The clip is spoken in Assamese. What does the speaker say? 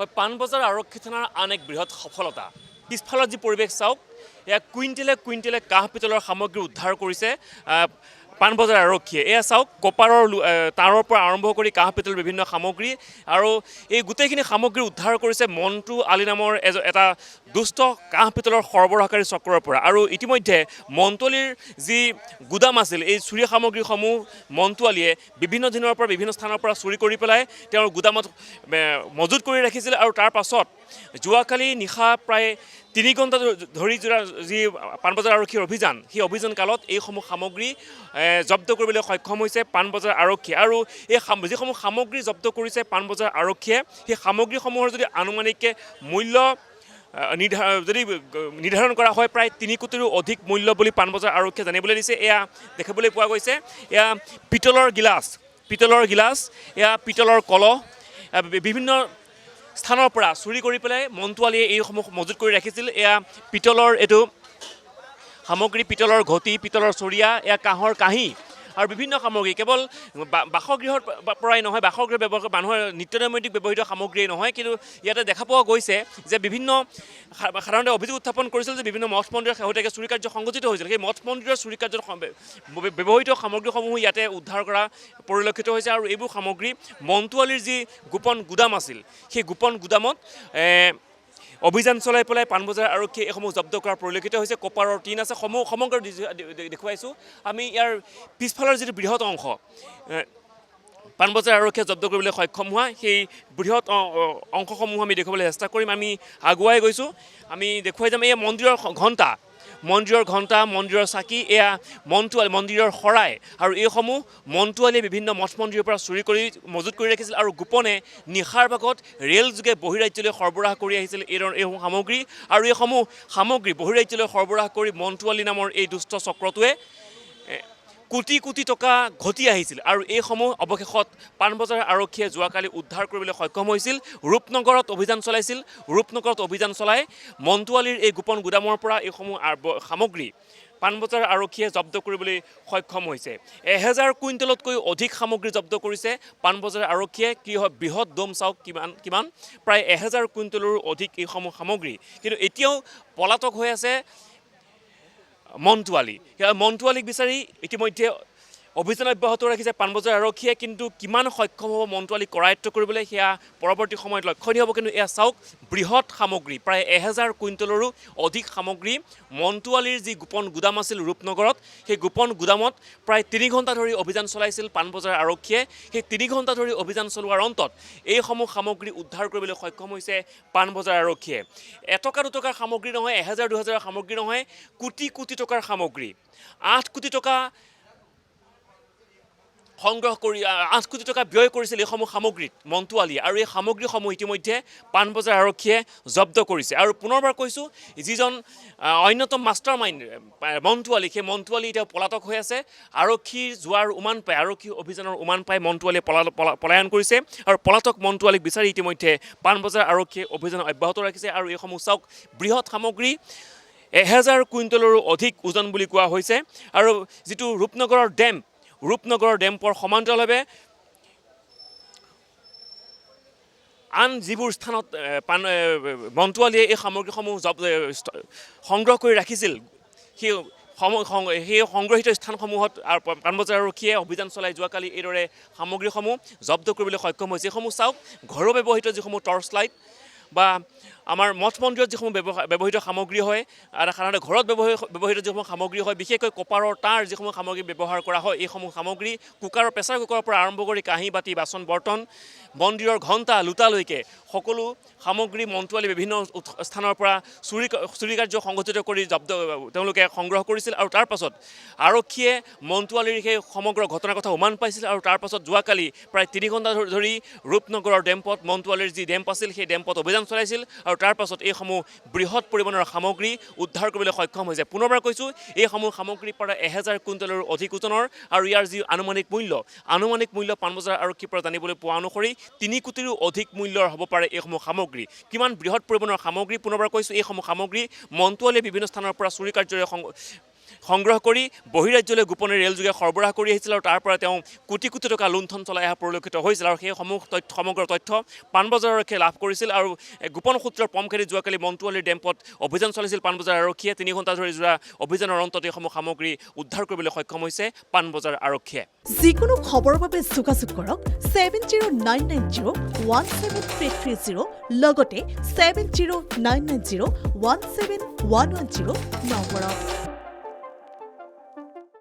হয় পাণবজাৰ আৰক্ষী থানাৰ আন এক বৃহৎ সফলতা পিছফালৰ যি পৰিৱেশ চাওক এয়া কুইণ্টেলে কুইণ্টেলে কাঁহ পিতলৰ সামগ্ৰী উদ্ধাৰ কৰিছে পাণবজাৰ আৰক্ষীয়ে এয়া চাওক কপাৰৰ তাঁৰৰ পৰা আৰম্ভ কৰি কাঁহ পিতল বিভিন্ন সামগ্ৰী আৰু এই গোটেইখিনি সামগ্ৰী উদ্ধাৰ কৰিছে মণ্টু আলী নামৰ এটা দুষ্ট কাঁহ পিতলৰ সৰবৰাহকাৰী চক্ৰৰ পৰা আৰু ইতিমধ্যে মণ্টু আলীৰ যি গুদাম আছিল এই চুৰি সামগ্ৰীসমূহ মণ্টু আলীয়ে বিভিন্ন দিনৰ পৰা বিভিন্ন স্থানৰ পৰা চুৰি কৰি পেলাই তেওঁৰ গুদামত মজুত কৰি ৰাখিছিল আৰু তাৰ পাছত যোৱাকালি নিশা প্ৰায় 3 ঘণ্টা ধৰি যি পাণবজাৰ আৰক্ষীৰ অভিযান সেই অভিযান কালত এইসমূহ সামগ্ৰী জব্দ কৰিবলৈ সক্ষম হৈছে পাণবজাৰ আৰক্ষী আৰু এই যিসমূহ সামগ্ৰী জব্দ কৰিছে পাণবজাৰ আৰক্ষীয়ে সেই সামগ্ৰীসমূহৰ যদি আনুমানিক মূল্য যদি নিৰ্ধাৰণ কৰা হয় প্ৰায় 3 কোটিৰো অধিক মূল্য বুলি পাণবজাৰ আৰক্ষীয়ে জানিবলৈ দিছে এয়া দেখিবলৈ পোৱা গৈছে এয়া পিতলৰ গিলাচ এয়া পিতলৰ কলহ বিভিন্ন স্থানৰ পৰা চুৰি কৰি পেলাই মণ্টু আলীয়ে এইসমূহ মজুত কৰি ৰাখিছিল এয়া পিতলৰ এইটো সামগ্ৰী পিতলৰ ঘটি পিতলৰ চৰিয়া এয়া কাঁহৰ কাঁহী আৰু বিভিন্ন সামগ্ৰী কেৱল বাসগৃহৰ পৰাই নহয় বাসগৃহ ব্যৱহাৰ মানুহৰ নিত্যনৈমিত্তিক ব্যৱহৃত সামগ্ৰীয়ে নহয় কিন্তু ইয়াতে দেখা পোৱা গৈছে যে বিভিন্ন সাধাৰণতে অভিযোগ উত্থাপন কৰিছিল যে বিভিন্ন মঠ মন্দিৰৰ শেহতীয়াকৈ চুৰি কাৰ্য সংঘটিত হৈছিল সেই মঠ মন্দিৰৰ চুৰি কাৰ্যত ব্যৱহৃত সামগ্ৰীসমূহ ইয়াতে উদ্ধাৰ কৰা পৰিলক্ষিত হৈছে আৰু এইবোৰ সামগ্ৰী মণ্টু আলীৰ যি গোপন গুদাম আছিল সেই গোপন গুদামত অভিযান চলাই পেলাই পাণবজাৰ আৰক্ষীয়ে এইসমূহ জব্দ কৰাৰ পৰিলক্ষিত হৈছে কপাৰৰ টিন আছে সমগ্ৰ দেখুৱাইছোঁ আমি ইয়াৰ পিছফালৰ যিটো বৃহৎ অংশ পাণবজাৰ আৰক্ষীয়ে জব্দ কৰিবলৈ সক্ষম হোৱা সেই বৃহৎ অংশসমূহ আমি দেখুৱাবলৈ চেষ্টা কৰিম আমি আগুৱাই গৈছোঁ আমি দেখুৱাই যাম এই মন্দিৰৰ ঘণ্টা মন্দিৰৰ চাকি এয়া মন্দিৰৰ শৰাই আৰু এইসমূহ মণ্টু আলীয়ে বিভিন্ন মঠ মন্দিৰৰ পৰা চুৰি কৰি মজুত কৰি ৰাখিছিল আৰু গোপনে নিশাৰ ভাগত ৰেল যোগে বহিৰাজ্যলৈ সৰবৰাহ কৰি আহিছিল এইসমূহ সামগ্ৰী আৰু এইসমূহ সামগ্ৰী বহিৰাজ্যলৈ সৰবৰাহ কৰি মণ্টু আলী নামৰ এই দুষ্ট চক্ৰটোৱে কোটি কোটি টকা ঘটি আহিছিল আৰু এইসমূহ অৱশেষত পাণবজাৰ আৰক্ষীয়ে যোৱাকালি উদ্ধাৰ কৰিবলৈ সক্ষম হৈছিল ৰূপনগৰত অভিযান চলাই মণ্টু আলীৰ এই গোপন গুদামৰ পৰা এইসমূহ সামগ্ৰী পাণবজাৰ আৰক্ষীয়ে জব্দ কৰিবলৈ সক্ষম হৈছে 1000 কুইণ্টেলতকৈ অধিক সামগ্ৰী জব্দ কৰিছে পাণবজাৰ আৰক্ষীয়ে কি হয় বৃহৎ দম চাওক কিমান প্ৰায় 1000 কুইণ্টেলৰো অধিক এইসমূহ সামগ্ৰী কিন্তু এতিয়াও পলাতক হৈ আছে মণ্টু আলীক বিচাৰি ইতিমধ্যে অভিযান অব্যাহত ৰাখিছে পাণবজাৰ আৰক্ষীয়ে কিন্তু কিমান সক্ষম হ'ব মণ্টু আলীক কৰায়ত্ব কৰিবলৈ সেয়া পৰৱৰ্তী সময়ত লক্ষণীয় হ'ব কিন্তু এয়া চাওক বৃহৎ সামগ্ৰী প্ৰায় 1000 কুইণ্টেলৰো অধিক সামগ্ৰী মণ্টু আলীৰ যি গোপন গুদাম আছিল ৰূপনগৰত সেই গোপন গুদামত প্ৰায় 3 ঘণ্টা ধৰি অভিযান চলাইছিল পাণবজাৰ আৰক্ষীয়ে সেই 3 ঘণ্টা ধৰি অভিযান চলোৱাৰ অন্তত এইসমূহ সামগ্ৰী উদ্ধাৰ কৰিবলৈ সক্ষম হৈছে পাণবজাৰ আৰক্ষীয়ে এটকা দুটকাৰ সামগ্ৰী নহয় 1000-2000 সামগ্ৰী নহয় কোটি কোটি টকাৰ সামগ্ৰী 8 কোটি টকা সংগ্ৰহ কৰি 8 কোটি টকা ব্যয় কৰিছিল এইসমূহ সামগ্ৰীত মণ্টু আলীয়ে আৰু এই সামগ্ৰীসমূহ ইতিমধ্যে পাণবজাৰ আৰক্ষীয়ে জব্দ কৰিছে আৰু পুনৰবাৰ কৈছোঁ যিজন অন্যতম মাষ্টাৰ মাইণ্ড মণ্টু আলী সেই মণ্টু আলী এতিয়া পলাতক হৈ আছে আৰক্ষীৰ যোৱাৰ উমান পাই আৰক্ষী অভিযানৰ উমান পাই মণ্টু আলীয়ে পলায়ন কৰিছে আৰু পলাতক মণ্টু আলীক বিচাৰি ইতিমধ্যে পাণবজাৰ আৰক্ষীয়ে অভিযান অব্যাহত ৰাখিছে আৰু এইসমূহ চাওক বৃহৎ সামগ্ৰী 1000 কুইণ্টেলৰো অধিক ওজন বুলি কোৱা হৈছে আৰু যিটো ৰূপনগৰৰ ডেম্পৰ সমান্তৰালভাৱে আন যিবোৰ স্থানত মণ্টু আলীয়ে এই সামগ্ৰীসমূহ সংগ্ৰহ কৰি ৰাখিছিল সেই সংগ্ৰহিত স্থানসমূহত পাণবজাৰ আৰক্ষীয়ে অভিযান চলাই যোৱাকালি এইদৰে সামগ্ৰীসমূহ জব্দ কৰিবলৈ সক্ষম হৈছে এইসমূহ চাওক ঘৰুৱা ব্যৱহৃত যিসমূহ টৰ্চ লাইট বা আমাৰ মঠ মন্দিৰত যিসমূহ ব্যৱহৃত সামগ্ৰী হয় আৰু সাধাৰণতে ঘৰত ব্যৱহৃত যিসমূহ সামগ্ৰী হয় বিশেষকৈ কপাৰৰ তাঁৰ যিসমূহ সামগ্ৰী ব্যৱহাৰ কৰা হয় এইসমূহ সামগ্ৰী প্ৰেছাৰ কুকাৰৰ পৰা আৰম্ভ কৰি কাঁহী বাতি বাচন বৰ্তন মন্দিৰৰ ঘণ্টা লোটালৈকে সকলো সামগ্ৰী মণ্টু আলীয়ে বিভিন্ন স্থানৰ পৰা চুৰি কাৰ্য সংঘটিত কৰি তেওঁলোকে সংগ্ৰহ কৰিছিল আৰু তাৰ পাছত আৰক্ষীয়ে মণ্টু আলীৰ সেই সমগ্ৰ ঘটনাৰ কথা উমান পাইছিল আৰু তাৰ পাছত যোৱাকালি প্ৰায় 3 ঘণ্টা ধৰি ৰূপনগৰৰ ডেম্পত মণ্টু আলীৰ যি ডেম্প আছিল সেই ডেম্পত অভিযান চলাইছিল আৰু তাৰ পাছত এইসমূহ বৃহৎ পৰিমাণৰ সামগ্ৰী উদ্ধাৰ কৰিবলৈ সক্ষম হৈছে পুনৰবাৰ কৈছোঁ এইসমূহ সামগ্ৰী প্ৰায় 1000 কুইণ্টেলৰ অধিক ওজনৰ আৰু ইয়াৰ যি আনুমানিক মূল্য পাণবজাৰ আৰক্ষীৰ পৰা জানিবলৈ পোৱা অনুসৰি 3 কোটিৰো অধিক মূল্যৰ হ'ব পাৰে এইসমূহ সামগ্ৰী কিমান বৃহৎ পৰিমাণৰ সামগ্ৰী পুনৰবাৰ কৈছোঁ এইসমূহ সামগ্ৰী মণ্টু আলীয়ে বিভিন্ন স্থানৰ পৰা চুৰি কাৰ্যৰে সংগ্ৰহ কৰি বহিৰাজ্যলৈ গোপনে ৰেলযোগে সৰবৰাহ কৰি আহিছিল আৰু তাৰ পৰা তেওঁ কোটি কোটি টকা লুণ্ঠন চলাই অহা পৰিলক্ষিত হৈছিল আৰু সেই সমগ্ৰ তথ্য পাণবজাৰ আৰক্ষীয়ে লাভ কৰিছিল আৰু গোপন সূত্ৰৰ পমখেদি যোৱাকালি মন্টুৱালিৰ ডেম্পত অভিযান চলাইছিল পাণবজাৰ আৰক্ষীয়ে 3 ঘণ্টা ধৰি যোৱা অভিযানৰ অন্তত এইসমূহ সামগ্ৰী উদ্ধাৰ কৰিবলৈ সক্ষম হৈছে পাণবজাৰ আৰক্ষীয়ে যিকোনো খবৰৰ বাবে যোগাযোগ কৰক 7099017330 লগতে 7099017110 নম্বৰত